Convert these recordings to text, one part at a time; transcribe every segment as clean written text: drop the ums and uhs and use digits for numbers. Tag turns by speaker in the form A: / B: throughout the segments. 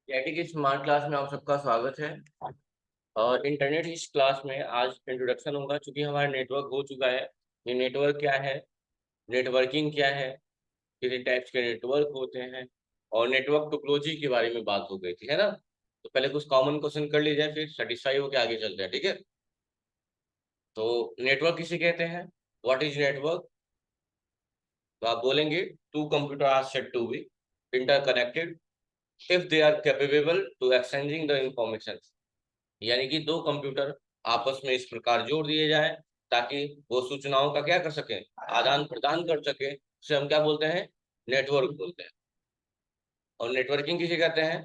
A: IT की smart class में आप सबका स्वागत है। और इंटरनेट इस क्लास में आज इंट्रोडक्शन होगा, क्योंकि हमारा नेटवर्क हो चुका है। ये नेटवर्क क्या है, नेटवर्किंग क्या है, कितने टाइप्स के नेटवर्क होते हैं, और नेटवर्क टोपोलॉजी के बारे में बात हो गई थी, है ना। तो पहले कुछ कॉमन क्वेश्चन कर लीजिए, फिर सेटिस्फाई होकर आगे चलते हैं, ठीक है। तो नेटवर्क किसे कहते हैं, व्हाट इज नेटवर्क। तो आप बोलेंगे two computer are said to be interconnected if they are capable to exchanging the information. यानी कि दो कंप्यूटर आपस में इस प्रकार जोड़ दिए जाए ताकि वो सूचनाओं का क्या कर सके, आदान प्रदान कर सके, उसे हम क्या बोलते हैं, नेटवर्क बोलते हैं। और नेटवर्किंग किसे कहते हैं,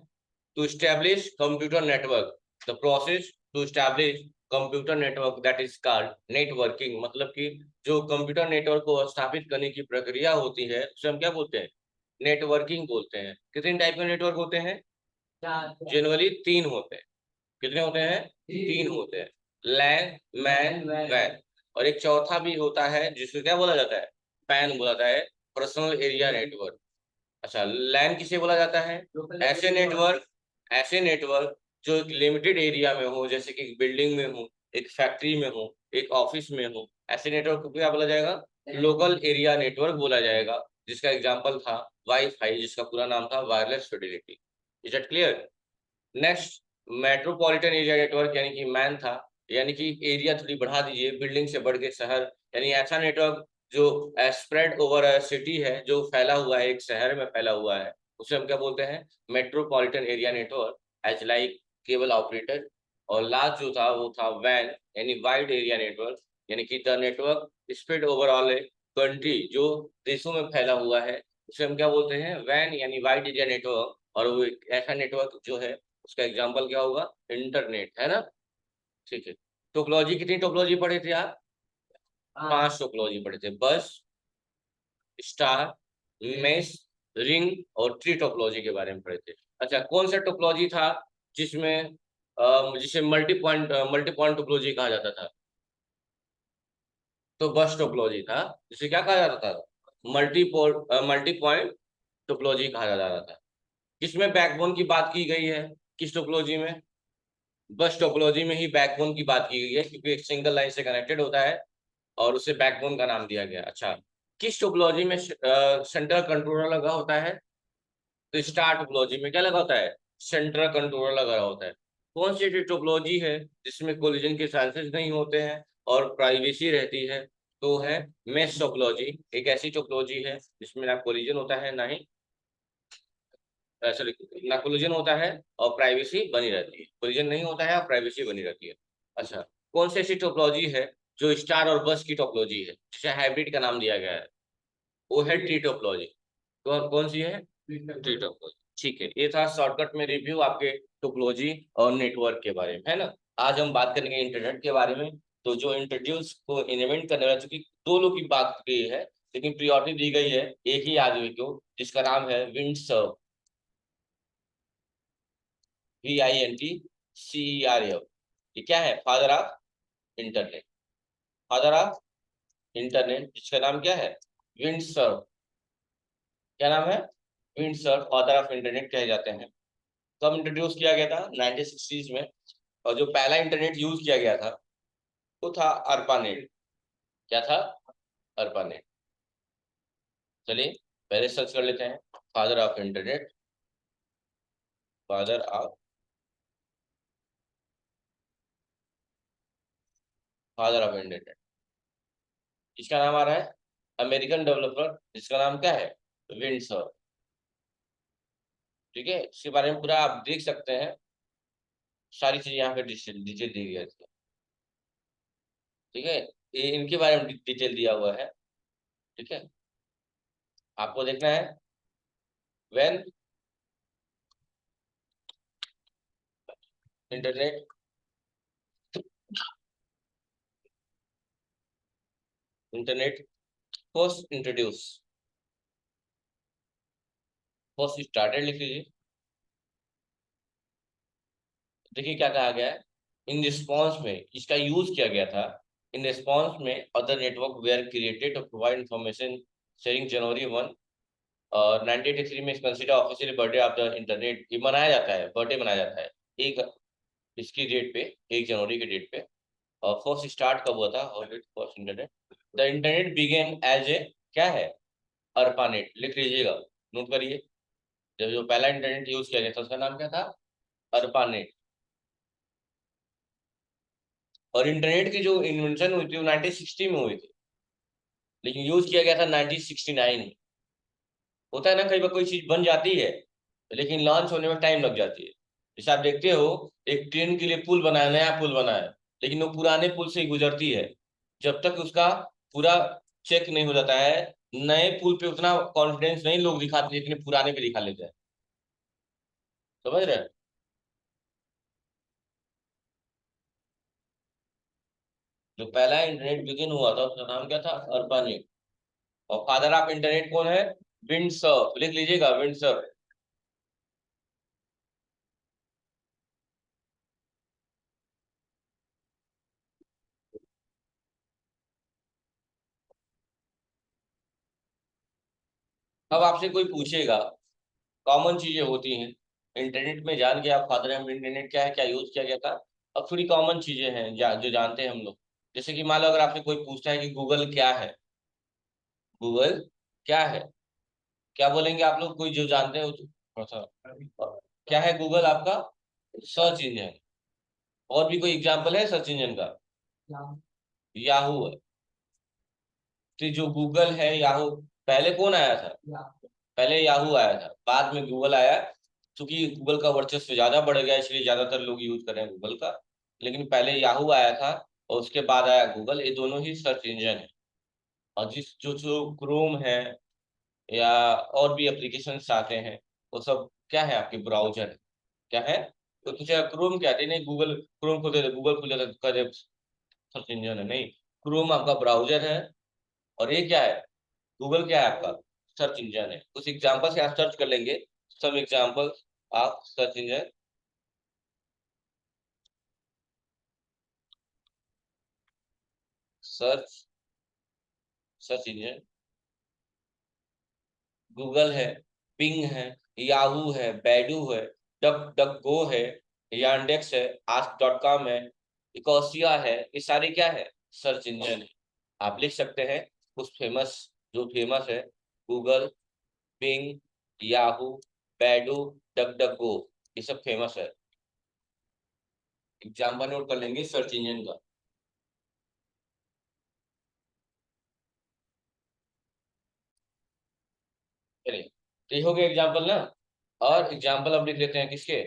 A: to establish computer network, the process to establish computer network that is called networking. मतलब कि जो कंप्यूटर नेटवर्क को स्थापित करने की प्रक्रिया होती है उसे हम क्या बोलते हैं, नेटवर्किंग बोलते हैं। कितने टाइप के नेटवर्क होते हैं, जनरली तीन होते हैं। कितने होते हैं, तीन होते हैं, लैन मैन वैन। और एक चौथा भी होता है जिसको क्या बोला जाता है, पैन बोला जाता है, पर्सनल एरिया नेटवर्क। अच्छा, लैन किसे बोला जाता है, ऐसे नेटवर्क जो एक लिमिटेड एरिया में हो, जैसे कि एक बिल्डिंग में हो, एक फैक्ट्री में हो, एक ऑफिस में हो, ऐसे नेटवर्क को क्या बोला जाएगा, लोकल एरिया नेटवर्क बोला जाएगा। जिसका एग्जांपल था वाईफाई, जिसका पूरा नाम था wireless Fidelity. Is it clear. Next, metropolitan area network यानी कि मैन था, यानी कि एरिया थोड़ी बढ़ा दीजिए, बिल्डिंग से बढ़ के शहर, यानी ऐसा नेटवर्क जो स्प्रेड ओवर सिटी है, जो फैला हुआ है, एक शहर में फैला हुआ है, उसे हम क्या बोलते हैं, metropolitan area network, as like cable operator. और लास्ट जो था वो था वैन, यानी वाइड एरिया नेटवर्क, यानी कि the network spread overall a country, जो देशों में फैला हुआ है, उसे हम क्या बोलते हैं, वैन यानी वाइड एरिया नेटवर्क। और वो एक ऐसा नेटवर्क जो है, उसका एग्जाम्पल क्या होगा, इंटरनेट, है ना। ठीक है। टोपोलॉजी, कितनी टोपोलॉजी पढ़े थे आप, पांच टोपोलॉजी पढ़े थे, बस, स्टार, मेश, रिंग और ट्री टोपोलॉजी के बारे में पढ़े थे। अच्छा, कौन सा टोपोलॉजी था जिसमें जिसे मल्टी पॉइंट टोपोलॉजी कहा जाता था। तो बस टोपोलॉजी था, जिसे क्या कहा जाता था, मल्टी पॉइंट टोपोलॉजी कहा जाता था। किसमें बैकबोन की बात की गई है, किस टोपोलॉजी में, बस टोपोलॉजी में ही बैकबोन की बात की गई है, क्योंकि एक सिंगल लाइन से कनेक्टेड होता है और उसे बैकबोन का नाम दिया गया। अच्छा, किस टोपोलॉजी में सेंट्रल कंट्रोलर लगा होता है, तो स्टार टोपोलॉजी में क्या लगा होता है, सेंट्रल कंट्रोलर लगा होता है। कौन सी टोपोलॉजी है जिसमें कोलिजन के चांसेस नहीं होते हैं और प्राइवेसी रहती है, तो है मेश टोपोलॉजी। एक ऐसी टोपोलॉजी है जिसमें ना कोलिजन होता है, ना ही सॉरी, ना कोलिजन होता है और प्राइवेसी बनी रहती है, कोलिजन नहीं होता है और प्राइवेसी बनी रहती है। अच्छा, कौन सी ऐसी टोपोलॉजी है जो स्टार और बस की टोपोलॉजी है, जिसे हाइब्रिड का नाम दिया गया है, वो है ट्री टोपोलॉजी। तो कौन सी है, ट्री टोपोलॉजी। ठीक है, ये था शॉर्टकट में रिव्यू आपके टोपोलॉजी और नेटवर्क के बारे में, है ना। आज हम बात करेंगे इंटरनेट के बारे में। तो जो इंट्रोड्यूस को इन्वेंट करने वाला, चूंकि दो लोग की बात की है, लेकिन प्रियोरिटी दी गई है एक ही आदमी को, जिसका नाम है विंडसर, VINTCERF। ये क्या है, father of internet, father of internet, जिसका नाम क्या है, विंडसर। क्या नाम है, विंडसर, फादर ऑफ इंटरनेट कहे जाते हैं। कब इंट्रोड्यूस किया गया था, 1960s में। और जो पहला इंटरनेट यूज किया गया था वो था अर्पानेट। क्या था, अर्पानेट। चलिए पहले सर्च कर लेते हैं, father of internet, father of father of internet, इसका नाम आ रहा है अमेरिकन डेवलपर, जिसका नाम क्या है, विंडसर। ठीक है, इसके बारे में पूरा आप देख सकते हैं, सारी चीजें यहाँ पे डिटेल डिटेल दी गई है। ठीक है, ये इनके बारे में डिटेल दिया हुआ है। ठीक है, आपको देखना है, when internet internet first introduce, first started लिख लीजिए। देखिए क्या कहा गया है, इन रिस्पॉन्स में इसका यूज किया गया था, इन रिस्पॉन्स में other network were created to provide information sharing जनवरी 1 और 1983 में consider official birthday of the internet, ये मनाया जाता है, बर्थडे मनाया जाता है एक इसकी डेट पे, 1 जनवरी की डेट पे। और फर्स्ट स्टार्ट कब हुआ था, और first internet, the internet began as a, क्या है, अर्पानेट, लिख लीजिएगा, नोट करिए। जब जो पहला इंटरनेट यूज किया गया था उसका नाम क्या था, अर्पानेट। और इंटरनेट की जो इन्वेंशन हुई थी वो 1960 में हुई थी, लेकिन यूज किया गया था 1969 में। होता है ना, कई बार कोई चीज बन जाती है लेकिन लॉन्च होने में टाइम लग जाती है। जैसे आप देखते हो, एक ट्रेन के लिए पुल बना है, नया पुल बना है, लेकिन वो पुराने पुल से ही गुजरती है। जब तक उसका पूरा चेक नहीं हो जाता है, नए पुल पे उतना कॉन्फिडेंस नहीं लोग दिखाते जितने पुराने पे दिखा लेते हैं। समझ रहे हैं? जो पहला इंटरनेट बिगिन हुआ था उसका नाम क्या था, अर्पानेट। और फादर ऑफ इंटरनेट कौन है, विंडसर, लिख लीजिएगा, विंडसर। अब आपसे कोई पूछेगा, कॉमन चीजें होती हैं इंटरनेट में, जान के आप फादर ऑफ इंटरनेट क्या है, क्या यूज किया गया था। अब थोड़ी कॉमन चीजें हैं जो जानते हैं हम लोग। जैसे कि मान लो अगर आपसे कोई पूछता है कि गूगल क्या है, गूगल क्या है, क्या बोलेंगे आप लोग, कोई जो जानते हो तो थोड़ा सा। क्या है गूगल आपका, सर्च इंजन। और भी कोई एग्जाम्पल है सर्च इंजन का, याहू है। तो जो गूगल है, याहू, पहले कौन आया था, पहले याहू आया था, बाद में गूगल आया। क्योंकि गूगल का वर्चस्व ज्यादा बढ़ गया इसलिए ज्यादातर लोग यूज कर रहे हैं गूगल का। लेकिन पहले याहू आया था और उसके बाद आया गूगल, ये दोनों ही सर्च इंजन है। और जिस जो जो क्रोम है या और भी एप्लीकेशन आते हैं, वो सब क्या है, आपके ब्राउजर है। क्या है, तो कुछ क्रोम क्या है, नहीं गूगल क्रोम खोले तो गूगल खुले तो करे सर्च इंजन है, नहीं, क्रोम आपका ब्राउजर है। और ये क्या है, गूगल क्या है आपका, सर्च इंजन है। उस एग्जांपल से आप सर्च कर लेंगे, सब एग्जांपल आप search engine, search, search engine, Google है, पिंग है, याहू है, बैडू है, डक डक गो है, यांडेक्स है, ask.com है, इकोसिया है, ये सारे क्या है, सर्च इंजन है। आप लिख सकते हैं कुछ फेमस, जो फेमस है, Google, Bing, Yahoo, Baidu, DuckDuckGo, ये सब फेमस है। एग्जाम्पल नोट कर लेंगे सर्च इंजन का। चलिए, तो ये हो गया एग्जाम्पल ना। और एग्जाम्पल अब लिख लेते हैं किसके,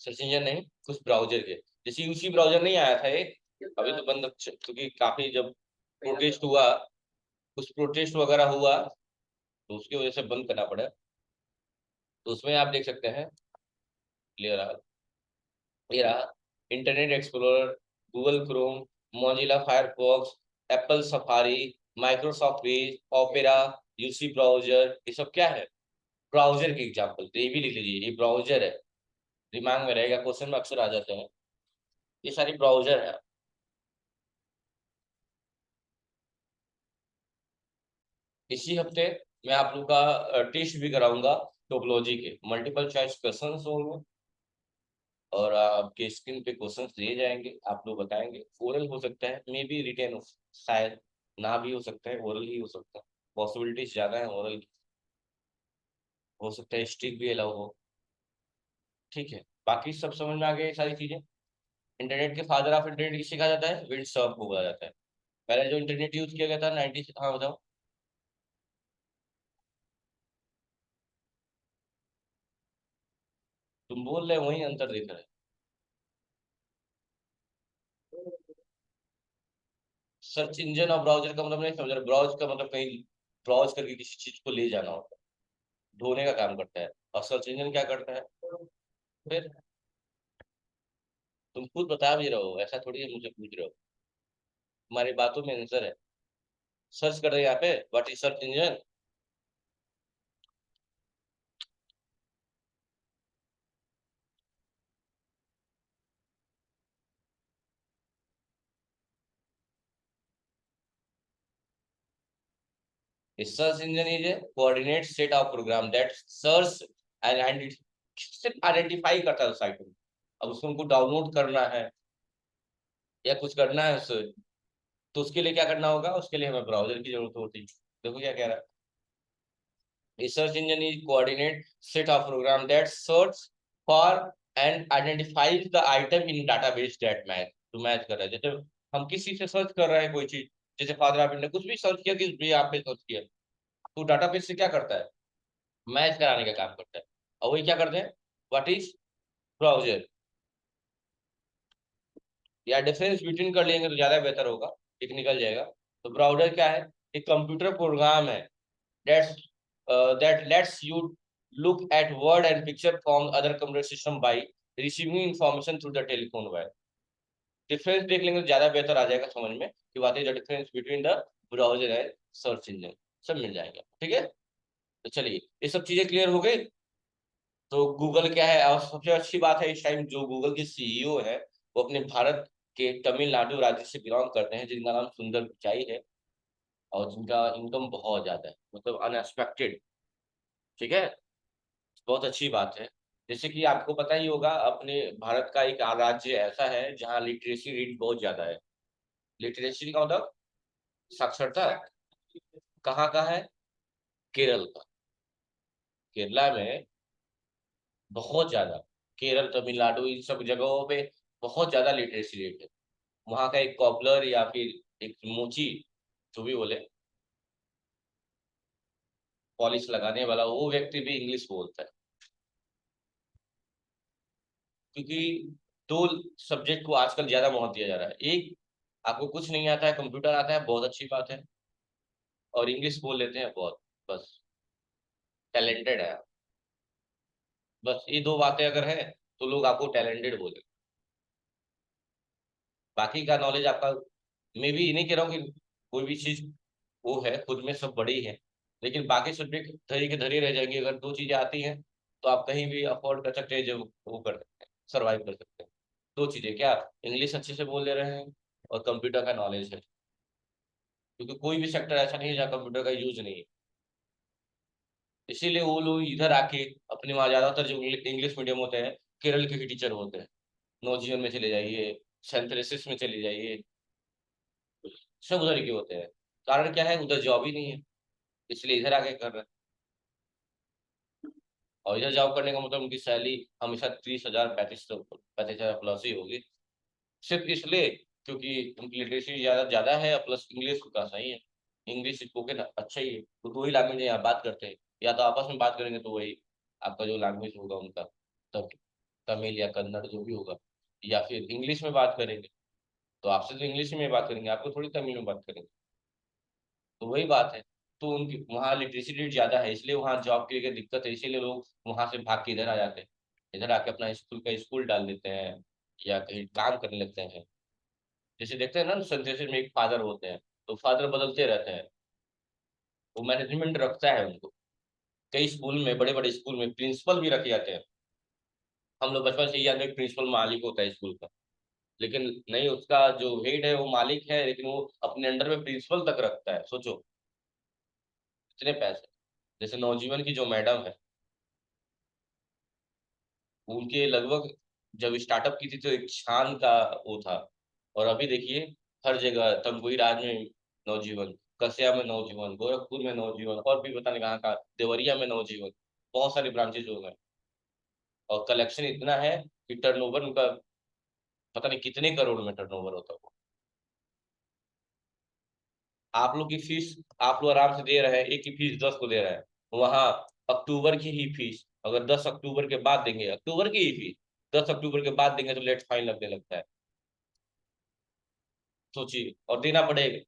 A: सर्च इंजन नहीं, कुछ ब्राउजर के। जैसे यूसी ब्राउजर नहीं आया था एक, अभी तो बंद, क्योंकि काफी जब प्रोटेस्ट हुआ, कुछ प्रोटेस्ट वगैरह हुआ तो उसकी वजह से बंद करना पड़ा। तो उसमें आप देख सकते हैं, क्लियर रहा, ये रहा, Internet Explorer, Google Chrome, Mozilla Firefox, Apple Safari, Microsoft Edge, Opera, UC Browser, ये सब क्या है, ब्राउजर के एग्जाम्पल। तो ये भी लिख लीजिए, ये ब्राउजर है, दिमाग में रहेगा, क्वेश्चन में अक्सर आ जाते हैं। ये सारी ब्राउजर है। इसी हफ्ते मैं आप लोग का टेस्ट भी कराऊंगा, टोपोलॉजी के मल्टीपल चॉइस क्वेश्चंस होंगे। और आपके स्क्रीन पे क्वेश्चंस दिए जाएंगे, आप लोग बताएंगे, ओरल हो सकता है, मे बी रिटेन हो, शायद ना भी हो सकता है, ओरल ही हो सकता है, पॉसिबिलिटीज ज्यादा है ओरल की। हो सकता है स्टिक भी अलाउ हो। ठीक है, बाकी सब समझ में आ गई ये सारी चीजें। इंटरनेट के फादर ऑफ इंटरनेट किसे कहा जाता है, विंड सर्फ को बोला जाता है। पहले जो इंटरनेट यूज किया गया था 90, हाँ बताओ। तुम बोल रहे हो, वही अंतर दिख रहा है। सर्च इंजन और ब्राउजर का मतलब नहीं समझ रहे, ब्राउज का मतलब कहीं ब्राउज करके किसी चीज को ले जाना होता है, ढूंढने का काम करता है। और सर्च इंजन क्या करता है, फिर तुम खुद बता भी रहे हो, ऐसा थोड़ी है मुझे पूछ रहे हो, तुम्हारी बातों में आंसर है। सर्च कर रहे हैं यहाँ पे, what is search engine. A search engine is a coordinate set of program that search and सिर्फ आइडेंटिफाई करता है साइट में। अब उसको हमको डाउनलोड करना है या कुछ करना है उससे, तो उसके लिए क्या करना होगा, उसके लिए हमें ब्राउजर की जरूरत होती है। देखो क्या कह रहा है, A search engine is coordinate set of program that search for and identifies the item in database that match, to match कर रहा है। जैसे हम किसी से सर्च कर रहे हैं कोई चीज, जैसे फादर ऑफ इंडिया कुछ भी सर्च किया, किस भी आप पे सर्च किया, तो डाटाबेस से क्या करता है, मैच कराने का काम करता है। और वही क्या करते हैं, व्हाट इज ब्राउजर, या डिफरेंस बिटवीन कर लेंगे तो ज्यादा बेहतर होगा, एक निकल जाएगा। तो ब्राउजर क्या है, एक कंप्यूटर प्रोग्राम है that's that lets you look at word and picture from other computer system by receiving information through the telephone wire। Difference देख लेंगे तो ज्यादा बेहतर आ जाएगा समझ में कि बात है, the difference between the browser and search engine, सब मिल जाएगा। ठीक है, तो चलिए ये सब चीजें क्लियर हो गई। तो गूगल क्या है, और सबसे अच्छी बात है इस टाइम जो गूगल के सीईओ है वो अपने भारत के तमिलनाडु राज्य से बिलोंग करते हैं, जिनका नाम सुंदर पिचाई है, और जिनका इनकम बहुत ज्यादा है, मतलब अनएक्सपेक्टेड। ठीक है, बहुत अच्छी बात है। जैसे कि आपको पता ही होगा, अपने भारत का एक राज्य ऐसा है जहाँ लिटरेसी रेट बहुत ज्यादा है। लिटरेसी का मतलब साक्षरता कहाँ का है, केरल का। केरला में बहुत ज्यादा, केरल तमिलनाडु इन सब जगहों पे बहुत ज्यादा लिटरेसी रेट है। वहाँ का एक कॉपलर या फिर एक मोची, जो भी बोले, पॉलिश लगाने वाला, वो व्यक्ति भी इंग्लिश बोलता है। क्योंकि दो सब्जेक्ट को आजकल ज्यादा महत्व दिया जा रहा है, एक आपको कुछ नहीं आता है, कंप्यूटर आता है, बहुत अच्छी बात है, और इंग्लिश बोल लेते हैं बहुत, बस टैलेंटेड है। बस ये दो बातें अगर है तो लोग आपको टैलेंटेड बोले। बाकी का नॉलेज आपका, मैं भी नहीं कह रहा हूँ कि कोई भी चीज वो है खुद में सब बड़ी है, लेकिन बाकी सब्जेक्ट धरी के धरी रह जाएंगे। अगर दो चीजें आती हैं तो आप कहीं भी अफोर्ड कर सकते हैं, जो वो कर सकते हैं, सर्वाइव कर सकते हैं। दो चीजें क्या, इंग्लिश अच्छे से बोल ले रहे हैं और कंप्यूटर का नॉलेज है, क्योंकि कोई भी सेक्टर ऐसा नहीं है जहाँ कंप्यूटर का यूज नहीं है। इसीलिए वो लोग इधर आके अपने वहाँ ज्यादातर जो इंग्लिश मीडियम होते हैं, केरल के ही टीचर होते हैं। नवजीवन में चले जाइए, सेंट फ्रेंसिस में चले जाइए, सब उधर के होते हैं। कारण क्या है, उधर जॉब ही नहीं है, इसलिए इधर आके कर रहे हैं। और इधर जॉब करने का मतलब उनकी सैलरी हमेशा 30,000 35,000 प्लस ही होगी, सिर्फ इसलिए क्योंकि उनकी लिटरेसी ज्यादा ज्यादा है, प्लस इंग्लिश का सही है, इंग्लिश स्पोकन अच्छा ही है, तो दो ही लैंग्वेज यहाँ बात करते हैं। या तो आपस में बात करेंगे तो वही आपका जो लैंग्वेज होगा उनका, तब तमिल या कन्नड़ जो भी होगा, या फिर इंग्लिश में बात करेंगे, तो आपसे तो इंग्लिश में बात करेंगे, आपको थोड़ी तमिल में बात करेंगे। तो वही बात है। तो उनकी वहाँ लिटरेसी रेट ज्यादा है, इसलिए वहाँ जॉब के लिए दिक्कत है, इसीलिए लोग वहां से भाग के इधर आ जाते हैं। इधर आके अपना स्कूल का स्कूल डाल देते हैं, या कहीं काम करने लगते हैं। जैसे देखते हैं ना, संदेश में एक फादर होते हैं, तो फादर बदलते रहते हैं, वो मैनेजमेंट रखता है उनको। कई स्कूल में, बड़े बड़े स्कूल में प्रिंसिपल भी रखे जाते हैं। हम लोग बचपन से ही जानते हैं प्रिंसिपल मालिक होता है स्कूल का, लेकिन नहीं, उसका जो हेड है वो मालिक है, लेकिन वो अपने अंडर में प्रिंसिपल तक रखता है। सोचो कितने पैसे। जैसे नवजीवन की जो मैडम है, उनके लगभग जब स्टार्टअप की थी तो एक शान का वो था, और अभी देखिए हर जगह, तमकुही राज में नवजीवन, कसिया में नवजीवन, गोरखपुर में नवजीवन, और भी पता नहीं कहाँ का, देवरिया में नवजीवन, बहुत सारी ब्रांचेज हो गए। और कलेक्शन इतना है कि टर्नओवर उनका पता नहीं कितने करोड़ में टर्नओवर होता है। आप लोग की फीस आप लोग आराम से दे रहे हैं, एक की फीस 10 को दे रहे हैं, वहां अक्टूबर की ही फीस अगर 10 अक्टूबर के बाद देंगे, अक्टूबर की ही फीस 10 अक्टूबर के बाद देंगे तो लेट फाइन लगने लगता है। सोचिए, और देना पड़ेगा।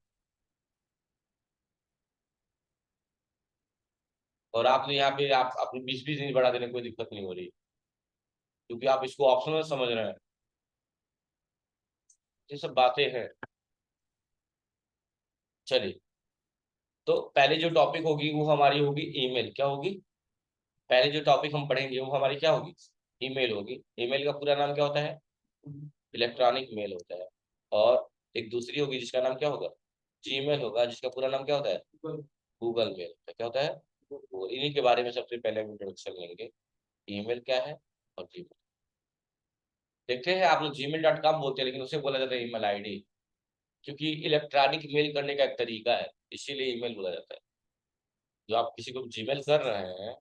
A: और आपने यहाँ पे आप अपनी 20-20 दिन बढ़ा देने कोई दिक्कत नहीं हो रही, क्योंकि आप इसको ऑप्शनल समझ रहे हैं। ये सब बातें हैं। चलिए, तो पहले जो टॉपिक होगी वो हमारी होगी ईमेल। क्या होगी, पहले जो टॉपिक हम पढ़ेंगे वो हमारी क्या होगी, ईमेल होगी। ईमेल का पूरा नाम क्या होता है, इलेक्ट्रॉनिक मेल होता है। और एक दूसरी होगी जिसका नाम क्या होगा, जीमेल होगा, जिसका पूरा नाम क्या होता है, गूगल मेल क्या होता है, इन्हीं के बारे में सबसे पहले हम इंट्रोडक्शन लेंगे। ईमेल क्या है और जीमेल। देखते हैं, आप लोग gmail.com बोलते हैं लेकिन उसे बोला जाता है ईमेल आईडी, क्योंकि इलेक्ट्रॉनिक मेल करने का एक तरीका है, इसीलिए ईमेल बोला जाता है। जो आप किसी को जीमेल कर रहे हैं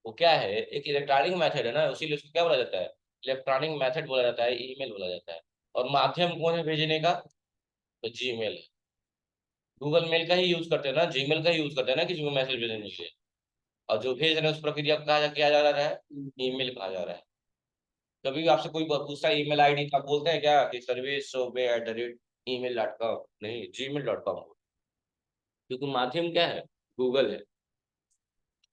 A: वो क्या है, एक इलेक्ट्रॉनिक मेथड है ना, इसीलिए उसको क्या बोला जाता है, इलेक्ट्रॉनिक मेथड बोला जाता है, ईमेल बोला जाता है। और माध्यम कौन है भेजने का, तो जीमेल है। गूगल मेल का ही यूज करते हैं ना, जीमेल का ही यूज करते हैं ना किसी को मैसेज भेजने के लिए। और जो भेज रहे हैं उस प्रक्रिया को कहा किया जा रहा है, ईमेल कहा जा रहा है। कभी भी आपसे कोई पूछता है ईमेल आईडी, आप बोलते हैं क्या कि service@email.com, नहीं gmail.com, क्योंकि माध्यम क्या है, गूगल है।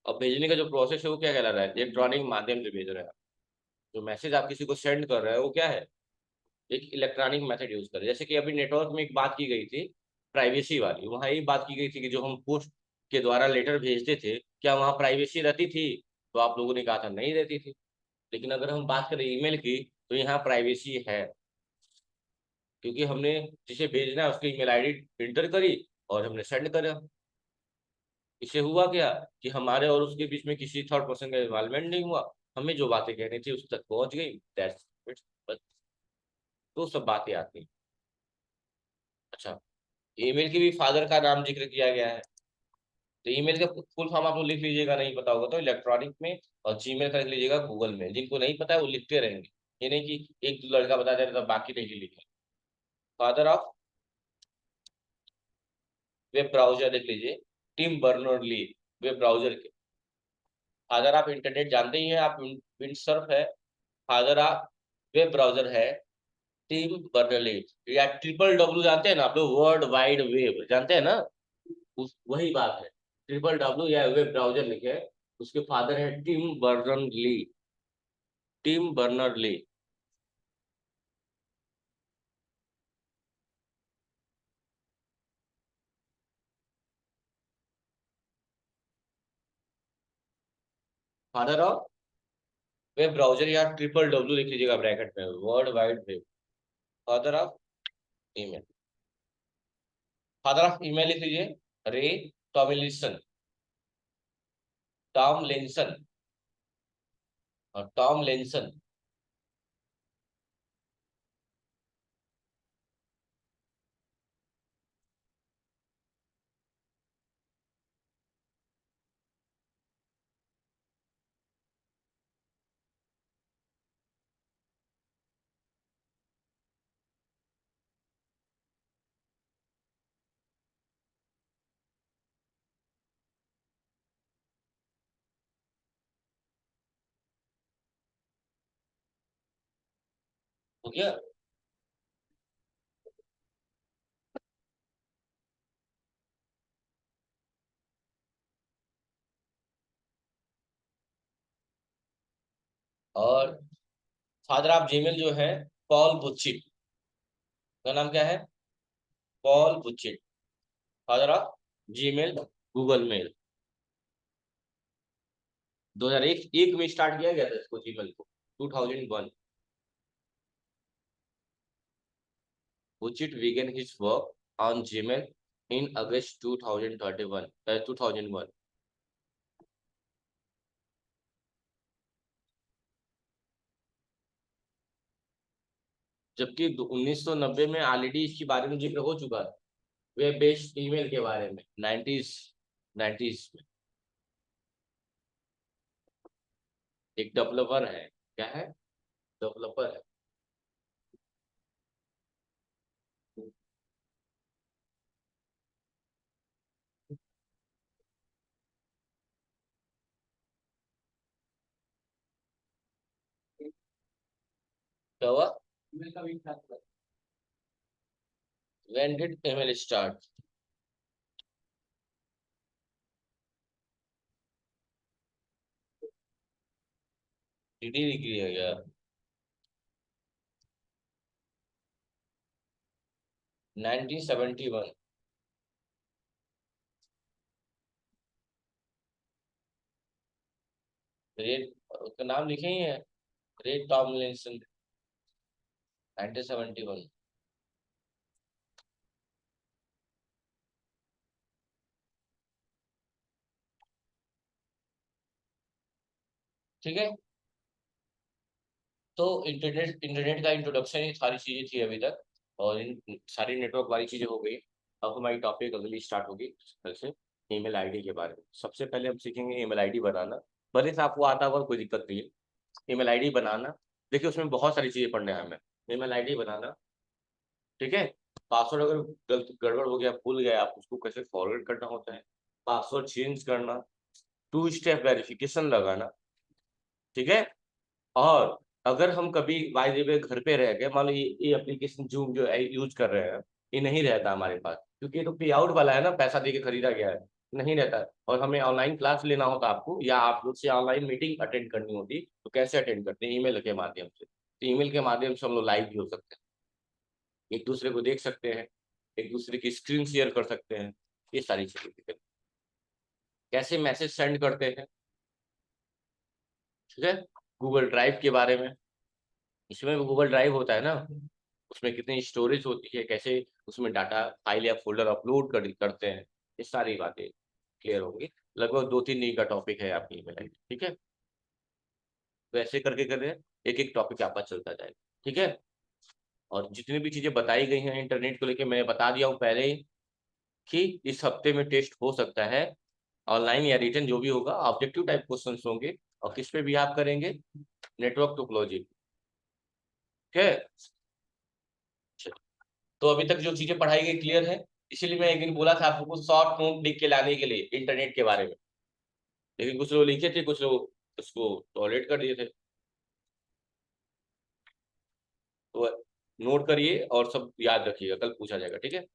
A: और भेजने का जो प्रोसेस है वो क्या कहला रहा है, इलेक्ट्रॉनिक माध्यम से भेज रहे हैं। जो मैसेज आप किसी को सेंड कर रहे हैं वो क्या है, एक इलेक्ट्रॉनिक मेथड यूज करें। जैसे कि अभी नेटवर्क में एक बात की गई थी, प्राइवेसी वाली, वहाँ यही बात की गई थी कि जो हम पोस्ट के द्वारा लेटर भेजते थे, क्या वहाँ प्राइवेसी रहती थी, तो आप लोगों ने कहा था नहीं रहती थी। लेकिन अगर हम बात करें ईमेल की, तो यहाँ प्राइवेसी है, क्योंकि हमने जिसे भेजना है उसकी ईमेल आईडी इंटर करी और हमने सेंड करा। इससे हुआ क्या कि हमारे और उसके बीच में किसी थर्ड पर्सन का इन्वॉल्वमेंट नहीं हुआ, हमें जो बातें कहनी थी उस तक पहुंच गई, दैट्स इट। बस, तो सब बातें आती हैं। अच्छा, ईमेल की भी फादर का नाम जिक्र किया गया है। तो ईमेल का फुल फॉर्म आप लोग लिख लीजिएगा, नहीं पता होगा तो इलेक्ट्रॉनिक में, और जीमेल का लिख लीजिएगा गूगल में। जिनको नहीं पता है वो लिखते रहेंगे, ये नहीं कि एक दो लड़का बता दे रहा था बाकी नहीं लिखे। फादर ऑफ वेब ब्राउजर लिख लीजिए, टिम बर्नर्ड ली, वेब ब्राउजर के फादर ऑफ इंटरनेट जानते ही हैं आप, विंडसर्फ है, फादर ऑफ वेब ब्राउजर है टिम बर्नर्ड ली। या ट्रिपल डब्ल्यू जानते हैं ना आप लोग, वर्ल्ड वाइड वेब जानते हैं ना, उस वही बात है। ट्रिपल डब्ल्यू या वेब ब्राउजर लिखे, उसके फादर है Tim Berners Lee, Tim Berners Lee. Father of web browser या ट्रिपल डब्ल्यू लिख लीजिएगा ब्रैकेट में, world wide web. Father of email, father of email लिख लीजिए रे टॉमिलिसन, टॉम लेंसन, और टॉम लेंसन। हो गया। और फादर ऑफ जीमेल जो है पॉल बुचिट, का नाम क्या है, Paul Buchheit, father of Gmail, Google mail. 2001 में स्टार्ट किया गया था इसको, जीमेल को 2001। बुचिट began his work on Gmail in August 2021, 2001। जबकि 1990 में ऑलरेडी इसके बारे में जिक्र हो चुका है, वेब बेस्ड ईमेल के बारे में, 90s में। एक डेवलपर है, क्या है, डेवलपर है। क्या हुआ, when did email start, D degree है क्या, 1971। रेड, उसका नाम लिखे ही है, रेड टॉमलिंसन, 1971। ठीक है। तो इंटरनेट इंटरनेट का इंट्रोडक्शन, ये सारी चीजें थी अभी तक, और इन सारी नेटवर्क वाली चीजें हो गई। अब हमारी टॉपिक अगली स्टार्ट होगी कल से, ईमेल आईडी के बारे में। सबसे पहले हम सीखेंगे ईमेल आईडी बनाना। भले से आपको आता हुआ कोई दिक्कत नहीं है, ईमेल आईडी बनाना। देखिए उसमें बहुत सारी चीजें पढ़ने हैं हमें। ईमेल आईडी बनाना, ठीक है। पासवर्ड अगर गलत गड़बड़ हो गया, भूल गए आप, उसको कैसे फॉरवर्ड करना होता है, पासवर्ड चेंज करना, टू स्टेप वेरिफिकेशन लगाना, ठीक है। और अगर हम कभी बाय द वे घर पे रह गए, मान लो ये एप्लीकेशन जूम जो यूज कर रहे हैं, ये नहीं रहता हमारे पास, क्योंकि ये तो पे आउट वाला है ना, पैसा दे के खरीदा गया है, नहीं रहता है। और हमें ऑनलाइन क्लास लेना होता आपको, या आप लोग से ऑनलाइन मीटिंग अटेंड करनी होती, तो कैसे अटेंड करते हैं? ईमेल के माध्यम से। तो ईमेल के माध्यम से हम लोग लाइव भी हो सकते हैं, एक दूसरे को देख सकते हैं, एक दूसरे की स्क्रीन शेयर कर सकते हैं, ये सारी चीजें। कैसे मैसेज सेंड करते हैं, ठीक है। गूगल ड्राइव के बारे में, इसमें भी गूगल ड्राइव होता है ना, उसमें कितनी स्टोरेज होती है, कैसे उसमें डाटा फाइल या फोल्डर अपलोड करते हैं, ये सारी बातें क्लियर होंगी। लगभग 2-3 दिन का टॉपिक है आपकी ईमेल आईडी, ठीक है। तो ऐसे करके करके एक एक टॉपिक आपका चलता जाएगा, ठीक है। और जितनी भी चीजें बताई गई हैं इंटरनेट को लेके, मैं बता दिया हूँ पहले ही कि इस हफ्ते में टेस्ट हो सकता है, ऑनलाइन या रिटर्न जो भी होगा, ऑब्जेक्टिव टाइप क्वेश्चन होंगे। और किस पे भी आप करेंगे? नेटवर्क टोपोलॉजी, ठीक है। तो अभी तक जो चीजें पढ़ाई गई क्लियर है, इसीलिए मैं एक दिन बोला था आपको कुछ शॉर्ट नोट लिख के लाने के लिए इंटरनेट के बारे में, लेकिन कुछ लोग लिखे थे, कुछ लोग उसको टॉयलेट कर दिए थे। तो नोट करिए और सब याद रखिएगा, कल पूछा जाएगा, ठीक है।